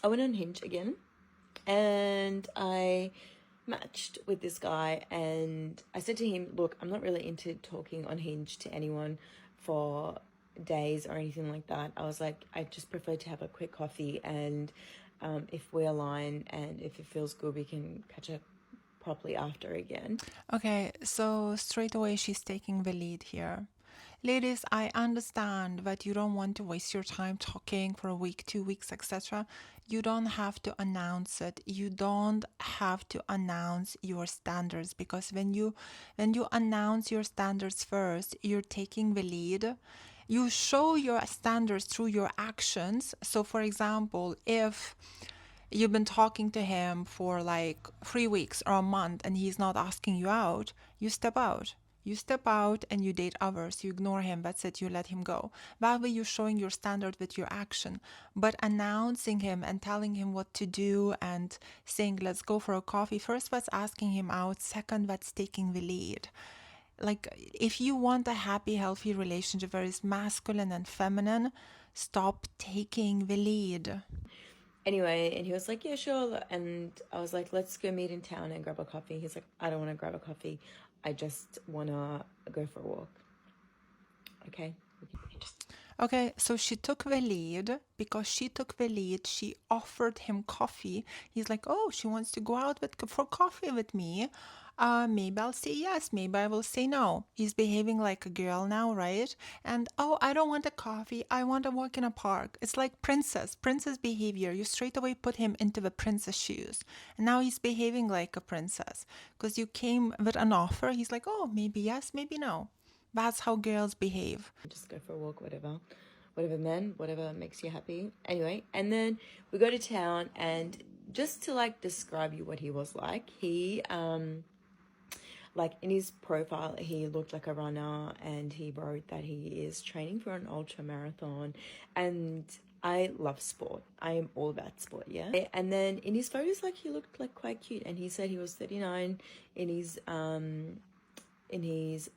I went on Hinge again, and I matched with this guy, and I said to him, look, I'm not really into talking on Hinge to anyone for days or anything like that. I was like, I just prefer to have a quick coffee, and if we align and if it feels good, we can catch up properly after again. Okay, so straight away she's taking the lead here. Ladies, I understand that you don't want to waste your time talking for a week, 2 weeks, etc. You don't have to announce it. You don't have to announce your standards, because when you announce your standards first, you're taking the lead. You show your standards through your actions. So for example, if you've been talking to him for like 3 weeks or a month and he's not asking you out, you step out. You step out and you date others. You ignore him. That's it. You let him go. That way, you're showing your standard with your action. But announcing him and telling him what to do and saying, let's go for a coffee, first, that's asking him out. Second, that's taking the lead. Like, if you want a happy, healthy relationship where it's masculine and feminine, stop taking the lead. Anyway, and he was like, yeah, sure. And I was like, let's go meet in town and grab a coffee. He's like, I don't want to grab a coffee. I just want to go for a walk. Okay. Okay, so she took the lead. Because she took the lead, she offered him coffee. He's like, oh, she wants to go out for coffee with me. Maybe I'll say yes, maybe I will say no. He's behaving like a girl now, right? And oh, I don't want a coffee. I want to walk in a park. It's like princess behavior. You straight away put him into the princess shoes. And now he's behaving like a princess because you came with an offer. He's like, oh, maybe yes, maybe no. That's how girls behave. Just go for a walk, whatever, men, whatever makes you happy. Anyway, and then we go to town, and just to like describe you what he was like, he like in his profile, he looked like a runner, and he wrote that he is training for an ultra marathon. And I love sport. I am all about sport, yeah. And then in his photos, like, he looked like quite cute, and he said he was 39 in his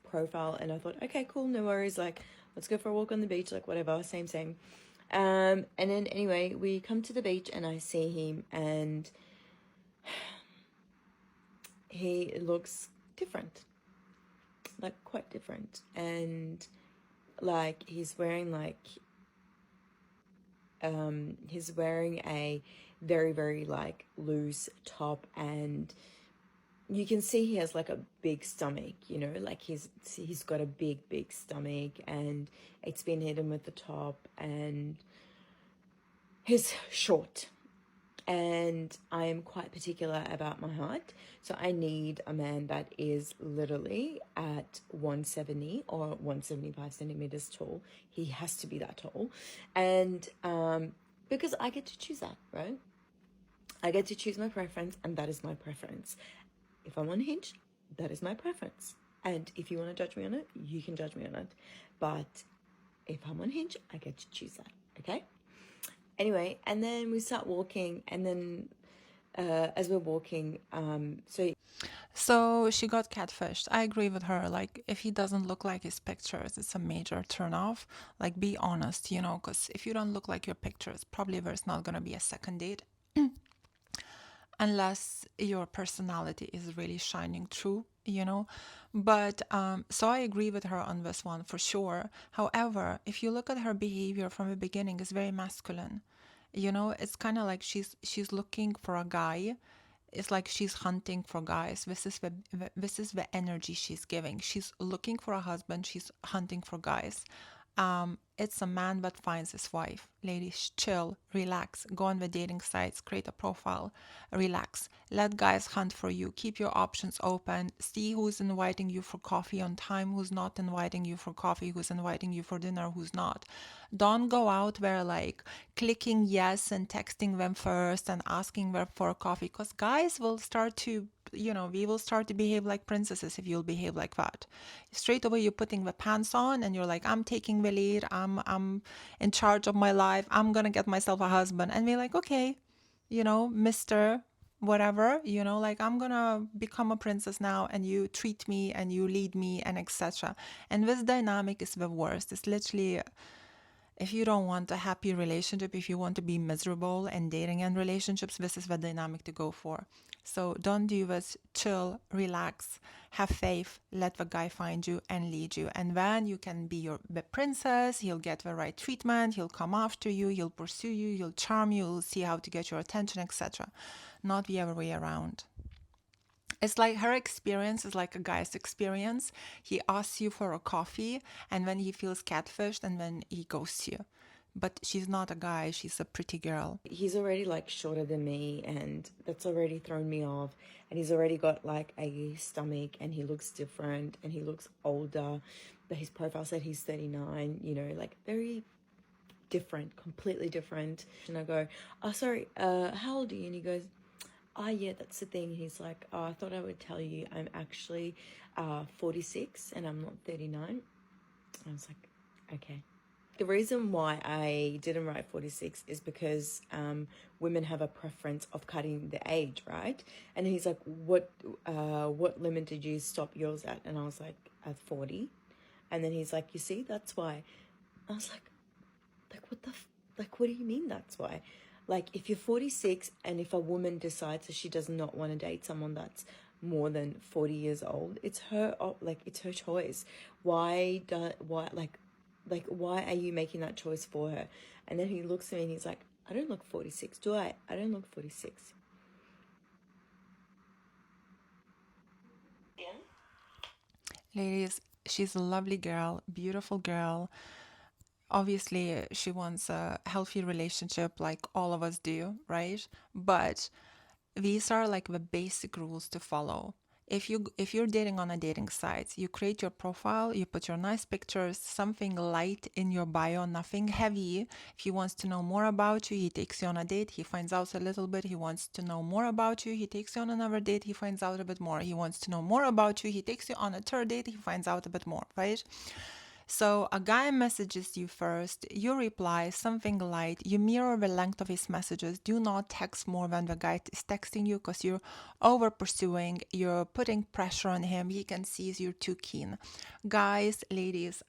profile. And I thought, okay, cool, no worries, like, let's go for a walk on the beach, like, whatever, same. And then anyway, we come to the beach, and I see him, and he looks different, like quite different. And like he's wearing a very, very like loose top, and you can see he has like a big stomach, you know, like he's got a big stomach, and it's been hidden with the top, and he's short. And I am quite particular about my height, so I need a man that is literally at 170 or 175 centimeters tall. He has to be that tall. And because I get to choose that, right? I get to choose my preference, and that is my preference. If I'm on Hinge, that is my preference. And if you want to judge me on it, you can judge me on it. But if I'm on Hinge, I get to choose that, okay? Anyway, and then we start walking, and then as we're walking, So she got catfished. I agree with her. Like, if he doesn't look like his pictures, it's a major turn off. Like, be honest, because if you don't look like your pictures, probably there's not going to be a second date unless your personality is really shining through. But so I agree with her on this one for sure. However, if you look at her behavior from the beginning, it's very masculine. It's kind of like she's looking for a guy. It's like she's hunting for guys. This is the energy she's giving. She's looking for a husband. She's hunting for guys. It's a man that finds his wife. Ladies, chill, relax, go on the dating sites, create a profile, relax. Let guys hunt for you. Keep your options open. See who's inviting you for coffee on time, who's not inviting you for coffee, who's inviting you for dinner, who's not. Don't go out there like clicking yes and texting them first and asking them for a coffee, because guys will start to we will start to behave like princesses if you'll behave like that. Straight away, you're putting the pants on and you're like, I'm taking the lead. I'm in charge of my life. I'm going to get myself a husband. And we're like, okay, Mr. Whatever, like, I'm going to become a princess now, and you treat me and you lead me and etc. And this dynamic is the worst. It's literally, If you don't want a happy relationship, if you want to be miserable in dating and relationships, this is the dynamic to go for. So don't do this. Chill, relax, have faith, let the guy find you and lead you. And then you can be the princess, he'll get the right treatment, he'll come after you, he'll pursue you, he'll charm you, he'll see how to get your attention, etc. Not the other way around. It's like her experience is like a guy's experience. He asks you for a coffee and then he feels catfished and then he ghosts you. But she's not a guy, she's a pretty girl. He's already like shorter than me, and that's already thrown me off. And he's already got like a stomach, and he looks different, and he looks older. But his profile said he's 39, you know, like very different, completely different. And I go, oh, sorry, how old are you? And he goes, oh, yeah, that's the thing. He's like, oh, I thought I would tell you I'm actually 46 and I'm not 39. I was like, okay. The reason why I didn't write 46 is because women have a preference of cutting the age, right? And he's like, what limit did you stop yours at? And I was like, at 40. And then he's like, you see, that's why. I was like, what do you mean that's why? Like, if you're 46 and if a woman decides that she does not want to date someone that's more than 40 years old, it's her choice. Why are you making that choice for her? And then he looks at me and he's like, I don't look 46, do I? I don't look 46. Yeah. Ladies, she's a lovely girl, beautiful girl. Obviously, she wants a healthy relationship like all of us do, right? But these are like the basic rules to follow. If you're dating on a dating site, you create your profile, you put your nice pictures, something light in your bio, nothing heavy. If he wants to know more about you, he takes you on a date, he finds out a little bit, he wants to know more about you, he takes you on another date, he finds out a bit more. He wants to know more about you, he takes you on a third date, he finds out a bit more, right? So a guy messages you first, you reply something light, you mirror the length of his messages. Do not text more than the guy is texting you because you're over pursuing, you're putting pressure on him. He can see you're too keen. Guys, ladies,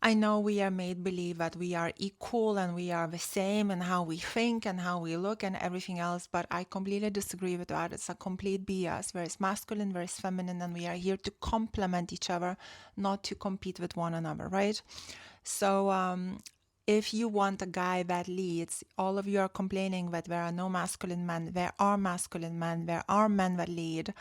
I know we are made believe that we are equal and we are the same and how we think and how we look and everything else, but I completely disagree with that. It's a complete BS. There is masculine, there is feminine, and we are here to complement each other, not to compete with one another, right? So, if you want a guy that leads, all of you are complaining that there are no masculine men. There are masculine men. There are men that lead.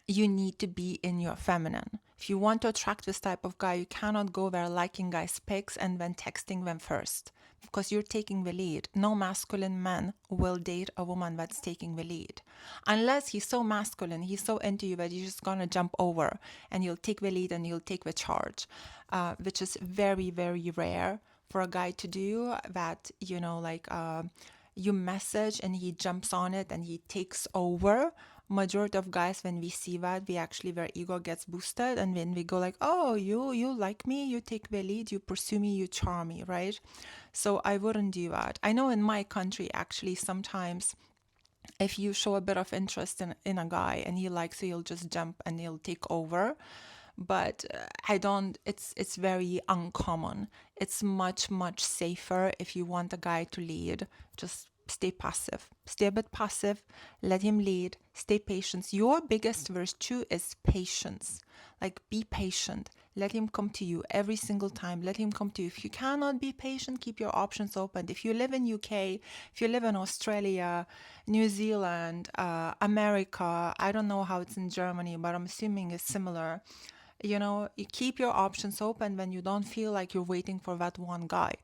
You need to be in your feminine. If you want to attract this type of guy, you cannot go there liking guys' pics and then texting them first because you're taking the lead. No masculine man will date a woman that's taking the lead. Unless he's so masculine, he's so into you that you're just gonna jump over and you'll take the lead and you'll take the charge, which is very, very rare for a guy to do that, you message and he jumps on it and he takes over. Majority of guys, when we see that, we actually, their ego gets boosted and then we go like, oh, you like me, you take the lead, you pursue me, you charm me, right? So I wouldn't do that. I know in my country, actually, sometimes if you show a bit of interest in a guy and he likes you, he'll just jump and he'll take over. But I don't, it's very uncommon. It's much, much safer if you want a guy to lead. Just stay passive. Stay a bit passive. Let him lead. Stay patient. Your biggest virtue is patience. Like, be patient. Let him come to you every single time. Let him come to you. If you cannot be patient, keep your options open. If you live in UK, if you live in Australia, New Zealand, America, I don't know how it's in Germany, but I'm assuming it's similar. You keep your options open when you don't feel like you're waiting for that one guy.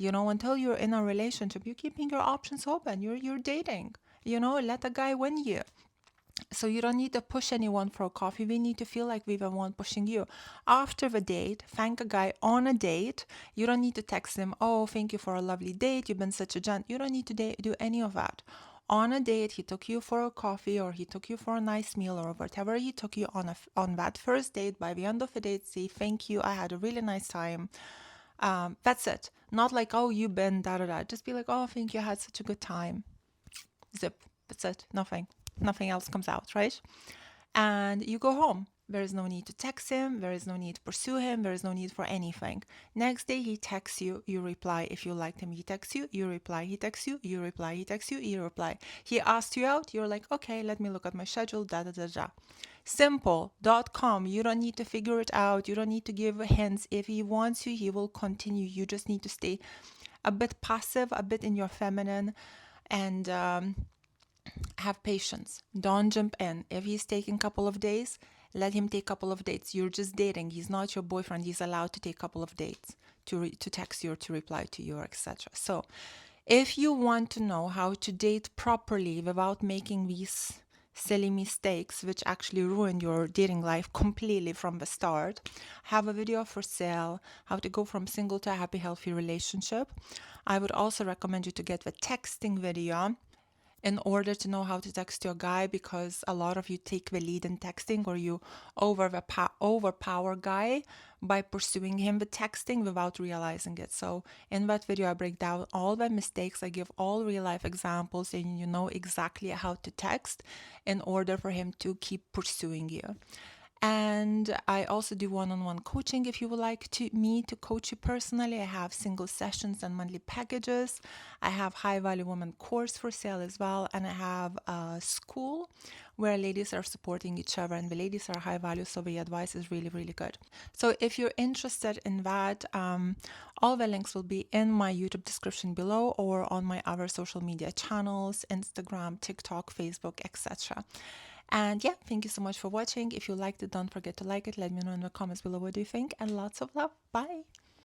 Until you're in a relationship, you're keeping your options open. You're dating. Let a guy win you. So you don't need to push anyone for a coffee. We need to feel like we're the one pushing you. After the date, thank a guy on a date. You don't need to text him, oh, thank you for a lovely date. You've been such a gent. You don't need to do any of that. On a date, he took you for a coffee or he took you for a nice meal or whatever he took you on that first date. By the end of the date, say, thank you, I had a really nice time. That's it. Not like, oh, you've been da-da-da. Just be like, oh, thank you, I had such a good time. Zip. That's it. Nothing else comes out, right? And you go home. There is no need to text him. There is no need to pursue him. There is no need for anything. Next day, he texts you. You reply. If you liked him, he texts you. You reply. He texts you. You reply. He texts you. You reply. He asked you out. You're like, okay, let me look at my schedule. Da da da da. Simple.com. You don't need to figure it out. You don't need to give hints. If he wants you, he will continue. You just need to stay a bit passive, a bit in your feminine, and have patience. Don't jump in. If he's taking a couple of days, let him take a couple of dates. You're just dating. He's not your boyfriend. He's allowed to take a couple of dates to text you or to reply to you, etc. So if you want to know how to date properly without making these silly mistakes which actually ruin your dating life completely from the start, I have a video for sale, how to go from single to a happy, healthy relationship. I would also recommend you to get the texting video in order to know how to text your guy, because a lot of you take the lead in texting, or you overpower guy by pursuing him with texting without realizing it. So in that video, I break down all the mistakes. I give all real life examples, and you know exactly how to text in order for him to keep pursuing you. And I also do one-on-one coaching. If you would like me to coach you personally, I have single sessions and monthly packages. I have High-Value Women course for sale as well. And I have a school where ladies are supporting each other, and the ladies are high value, so the advice is really, really good. So if you're interested in that, all the links will be in my YouTube description below, or on my other social media channels, Instagram, TikTok, Facebook, etc. And yeah, thank you so much for watching. If you liked it, don't forget to like it. Let me know in the comments below what you think, and lots of love. Bye.